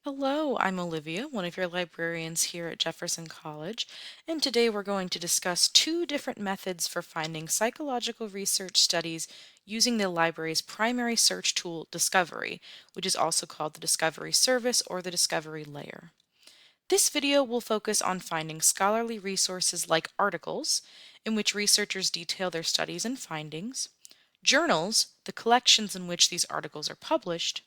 Hello, I'm Olivia, one of your librarians here at Jefferson College, and today we're going to discuss two different methods for finding psychological research studies using the library's primary search tool, Discovery, which is also called the Discovery Service or the Discovery Layer. This video will focus on finding scholarly resources like articles, in which researchers detail their studies and findings, journals, the collections in which these articles are published,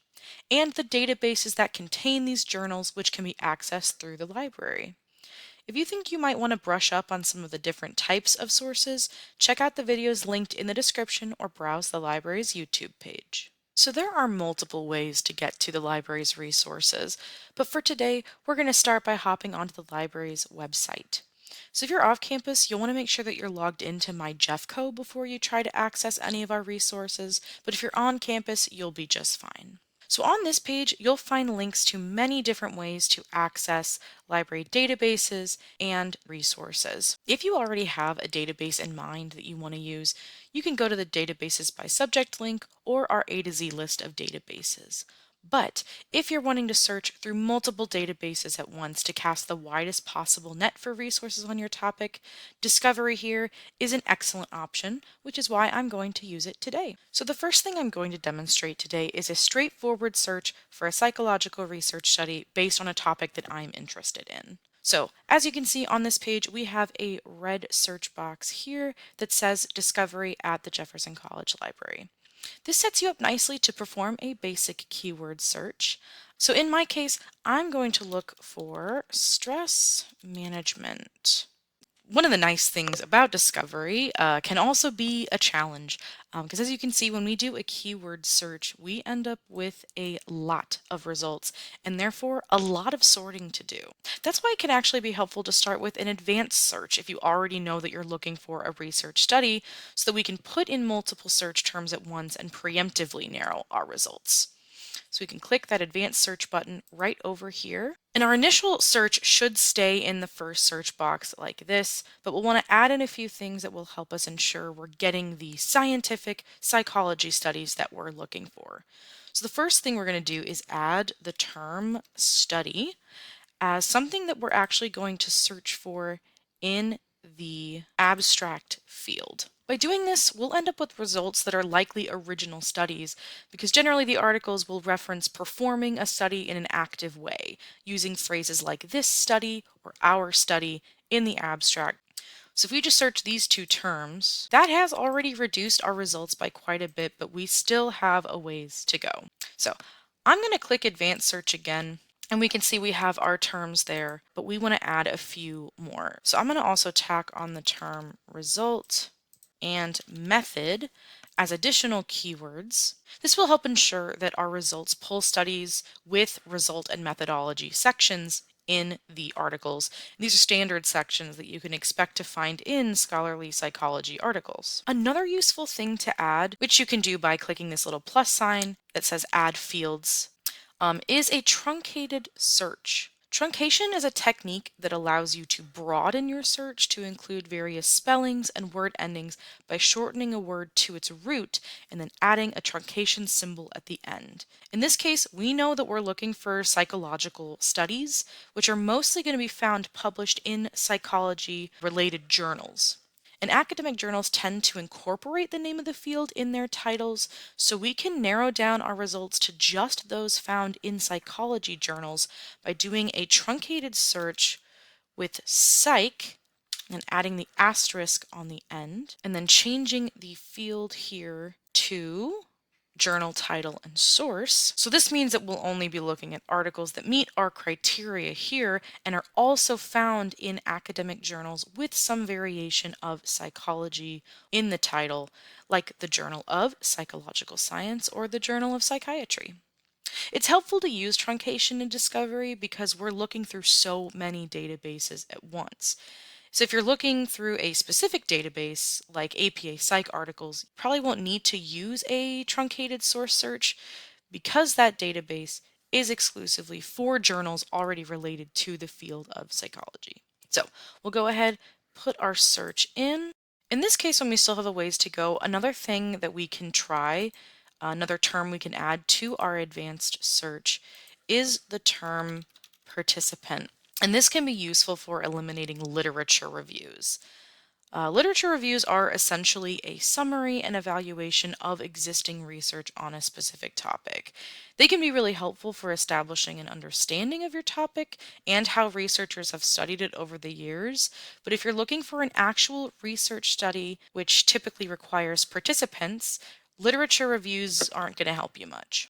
and the databases that contain these journals which can be accessed through the library. If you think you might want to brush up on some of the different types of sources, check out the videos linked in the description or browse the library's YouTube page. So there are multiple ways to get to the library's resources, but for today, we're going to start by hopping onto the library's website. So if you're off campus, you'll want to make sure that you're logged into MyJeffco before you try to access any of our resources, but if you're on campus, you'll be just fine. So on this page, you'll find links to many different ways to access library databases and resources. If you already have a database in mind that you want to use, you can go to the databases by subject link or our A to Z list of databases. But if you're wanting to search through multiple databases at once to cast the widest possible net for resources on your topic, Discovery here is an excellent option, which is why I'm going to use it today. So the first thing I'm going to demonstrate today is a straightforward search for a psychological research study based on a topic that I'm interested in. So as you can see on this page, we have a red search box here that says Discovery at the Jefferson College Library. This sets you up nicely to perform a basic keyword search. So in my case, I'm going to look for stress management. One of the nice things about Discovery can also be a challenge, because as you can see, when we do a keyword search, we end up with a lot of results and therefore a lot of sorting to do. That's why it can actually be helpful to start with an advanced search if you already know that you're looking for a research study, so that we can put in multiple search terms at once and preemptively narrow our results. So we can click that advanced search button right over here. And our initial search should stay in the first search box like this, but we'll want to add in a few things that will help us ensure we're getting the scientific psychology studies that we're looking for. So the first thing we're going to do is add the term study as something that we're actually going to search for in the abstract field. By doing this, we'll end up with results that are likely original studies, because generally the articles will reference performing a study in an active way, using phrases like this study or our study in the abstract. So if we just search these two terms, that has already reduced our results by quite a bit, but we still have a ways to go. So I'm going to click Advanced Search again, and we can see we have our terms there, but we want to add a few more. So I'm going to also tack on the term result and method as additional keywords. This will help ensure that our results pull studies with result and methodology sections in the articles. These are standard sections that you can expect to find in scholarly psychology articles. Another useful thing to add, which you can do by clicking this little plus sign that says add fields, is a truncated search. Truncation is a technique that allows you to broaden your search to include various spellings and word endings by shortening a word to its root and then adding a truncation symbol at the end. In this case, we know that we're looking for psychological studies, which are mostly going to be found published in psychology-related journals. And academic journals tend to incorporate the name of the field in their titles, so we can narrow down our results to just those found in psychology journals by doing a truncated search with psych and adding the asterisk on the end, and then changing the field here to journal title and source. So this means that we'll only be looking at articles that meet our criteria here and are also found in academic journals with some variation of psychology in the title, like the Journal of Psychological Science or the Journal of Psychiatry. It's helpful to use truncation in Discovery because we're looking through so many databases at once. So if you're looking through a specific database like APA Psych articles, you probably won't need to use a truncated source search because that database is exclusively for journals already related to the field of psychology. So we'll go ahead, put our search in. In this case, when we still have a ways to go, another thing that we can try, another term we can add to our advanced search is the term participant. And this can be useful for eliminating literature reviews. Literature reviews are essentially a summary and evaluation of existing research on a specific topic. They can be really helpful for establishing an understanding of your topic and how researchers have studied it over the years. But if you're looking for an actual research study, which typically requires participants, literature reviews aren't going to help you much.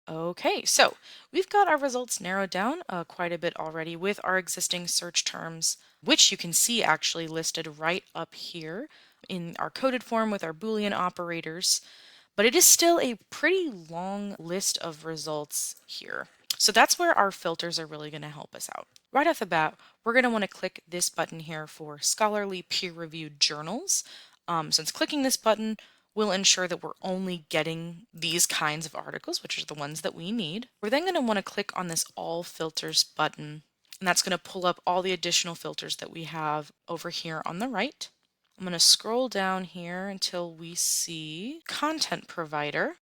Okay, so we've got our results narrowed down quite a bit already with our existing search terms, which you can see actually listed right up here in our coded form with our Boolean operators. But it is still a pretty long list of results here. So that's where our filters are really going to help us out. Right off the bat, we're going to want to click this button here for scholarly peer-reviewed journals. Since clicking this button will ensure that we're only getting these kinds of articles, which are the ones that we need. We're then going to want to click on this All Filters button, and that's going to pull up all the additional filters that we have over here on the right. I'm going to scroll down here until we see Content Provider.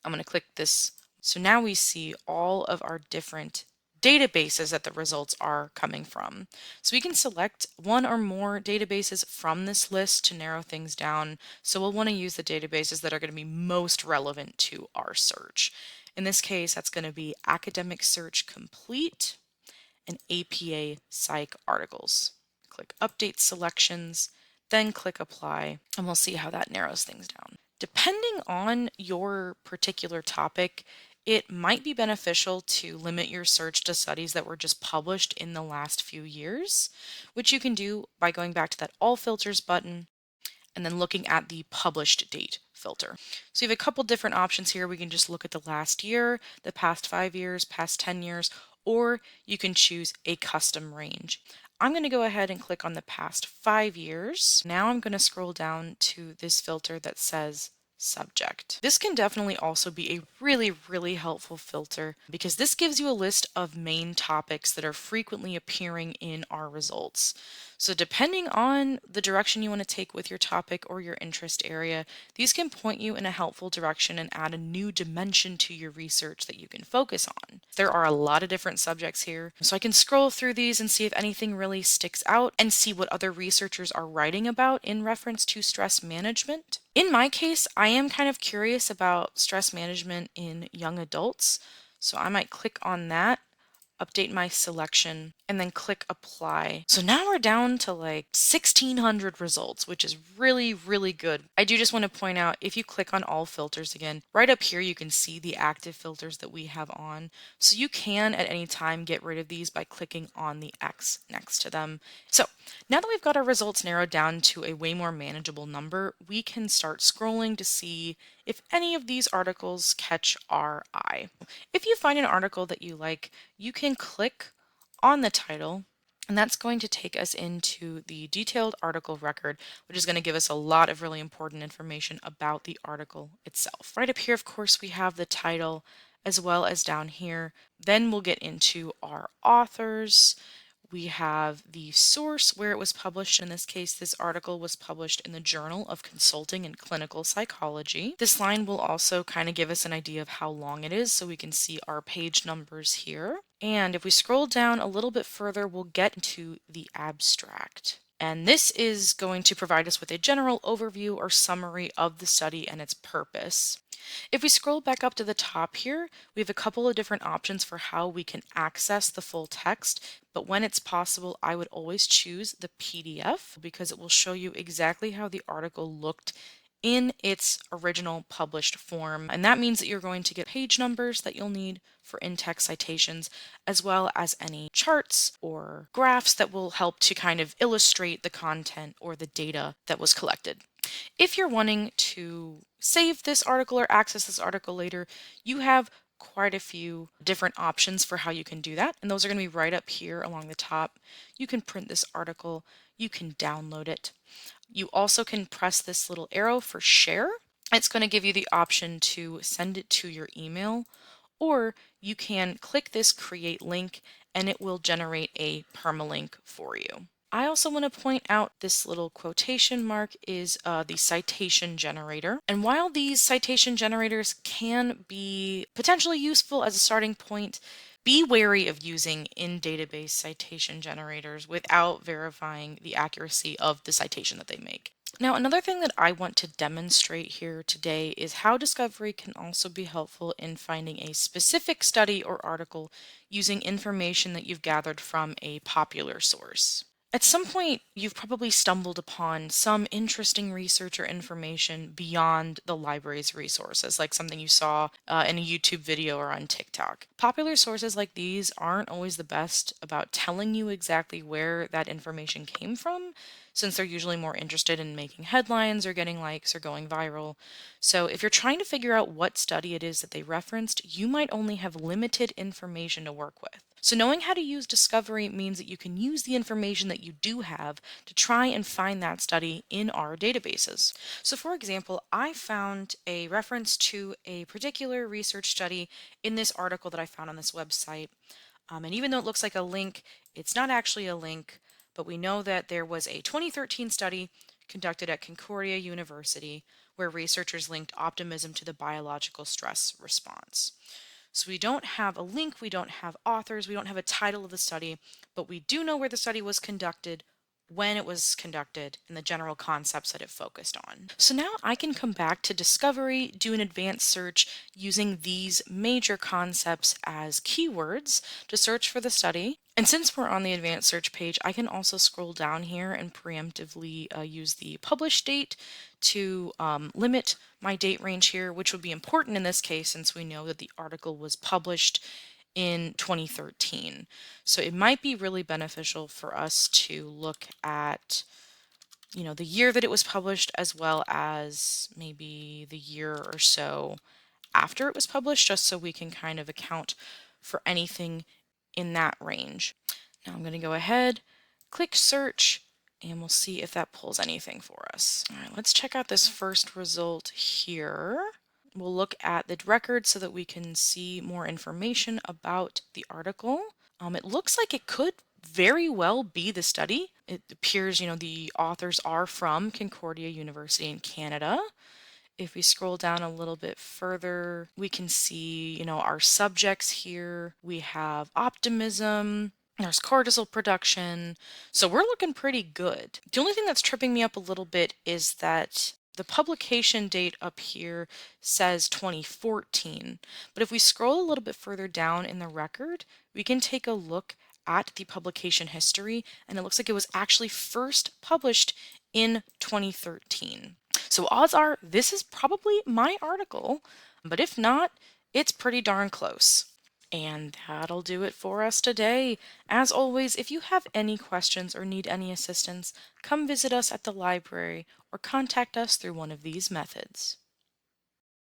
I'm going to click this. So now we see all of our different databases that the results are coming from. So we can select one or more databases from this list to narrow things down. So we'll want to use the databases that are going to be most relevant to our search. In this case, that's going to be Academic Search Complete and APA Psych articles. Click Update Selections, then click Apply, and we'll see how that narrows things down. Depending on your particular topic, it might be beneficial to limit your search to studies that were just published in the last few years, which you can do by going back to that All Filters button and then looking at the published date filter. So you have a couple different options here. We can just look at the last year, the past 5 years, past 10 years, or you can choose a custom range. I'm going to go ahead and click on the past 5 years. Now I'm going to scroll down to this filter that says subject. This can definitely also be a really helpful filter because this gives you a list of main topics that are frequently appearing in our results. So depending on the direction you want to take with your topic or your interest area, these can point you in a helpful direction and add a new dimension to your research that you can focus on. There are a lot of different subjects here, so I can scroll through these and see if anything really sticks out and see what other researchers are writing about in reference to stress management. In my case, I am kind of curious about stress management in young adults, so I might click on that, update my selection, and then click apply. So now we're down to like 1600 results, which is really good. I do just want to point out, if you click on all filters again, right up here you can see the active filters that we have on. So you can at any time get rid of these by clicking on the X next to them. So now that we've got our results narrowed down to a way more manageable number, we can start scrolling to see if any of these articles catch our eye. If you find an article that you like, you can click on the title, and that's going to take us into the detailed article record, which is going to give us a lot of really important information about the article itself. Right up here, of course, we have the title as well as down here. Then we'll get into our authors. We have the source where it was published. In this case, this article was published in the Journal of Consulting and Clinical Psychology. This line will also kind of give us an idea of how long it is, so we can see our page numbers here. And if we scroll down a little bit further, we'll get into the abstract. And this is going to provide us with a general overview or summary of the study and its purpose. If we scroll back up to the top here, we have a couple of different options for how we can access the full text, but when it's possible, I would always choose the PDF because it will show you exactly how the article looked in its original published form. And that means that you're going to get page numbers that you'll need for in-text citations, as well as any charts or graphs that will help to kind of illustrate the content or the data that was collected. If you're wanting to save this article or access this article later, you have quite a few different options for how you can do that, and those are going to be right up here along the top. You can print this article, you can download it. You also can press this little arrow for share. It's going to give you the option to send it to your email, or you can click this create link and it will generate a permalink for you. I also want to point out this little quotation mark is the citation generator. And while these citation generators can be potentially useful as a starting point, be wary of using in-database citation generators without verifying the accuracy of the citation that they make. Now, another thing that I want to demonstrate here today is how discovery can also be helpful in finding a specific study or article using information that you've gathered from a popular source. At some point, you've probably stumbled upon some interesting research or information beyond the library's resources, like something you saw in a YouTube video or on TikTok. Popular sources like these aren't always the best about telling you exactly where that information came from, since they're usually more interested in making headlines or getting likes or going viral. So, if you're trying to figure out what study it is that they referenced, you might only have limited information to work with. So, knowing how to use Discovery means that you can use the information that you do have to try and find that study in our databases. So, for example, I found a reference to a particular research study in this article that I found on this website. And even though it looks like a link, it's not actually a link, but we know that there was a 2013 study conducted at Concordia University where researchers linked optimism to the biological stress response. So we don't have a link, we don't have authors, we don't have a title of the study, but we do know where the study was conducted, when it was conducted, and the general concepts that it focused on. So now I can come back to Discovery, do an advanced search using these major concepts as keywords to search for the study. And since we're on the advanced search page, I can also scroll down here and preemptively use the publish date to limit my date range here, which would be important in this case since we know that the article was published in 2013. So it might be really beneficial for us to look at, the year that it was published as well as maybe the year or so after it was published, just so we can kind of account for anything in that range. Now I'm going to go ahead, click search, and we'll see if that pulls anything for us. All right, let's check out this first result here. We'll look at the record so that we can see more information about the article. It looks like it could very well be the study. It appears, the authors are from Concordia University in Canada. If we scroll down a little bit further, we can see, our subjects here. We have optimism, there's cortisol production. So we're looking pretty good. The only thing that's tripping me up a little bit is that the publication date up here says 2014. But if we scroll a little bit further down in the record, we can take a look at the publication history, and it looks like it was actually first published in 2013. So odds are this is probably my article, but if not, it's pretty darn close. And that'll do it for us today. As always, if you have any questions or need any assistance, come visit us at the library or contact us through one of these methods.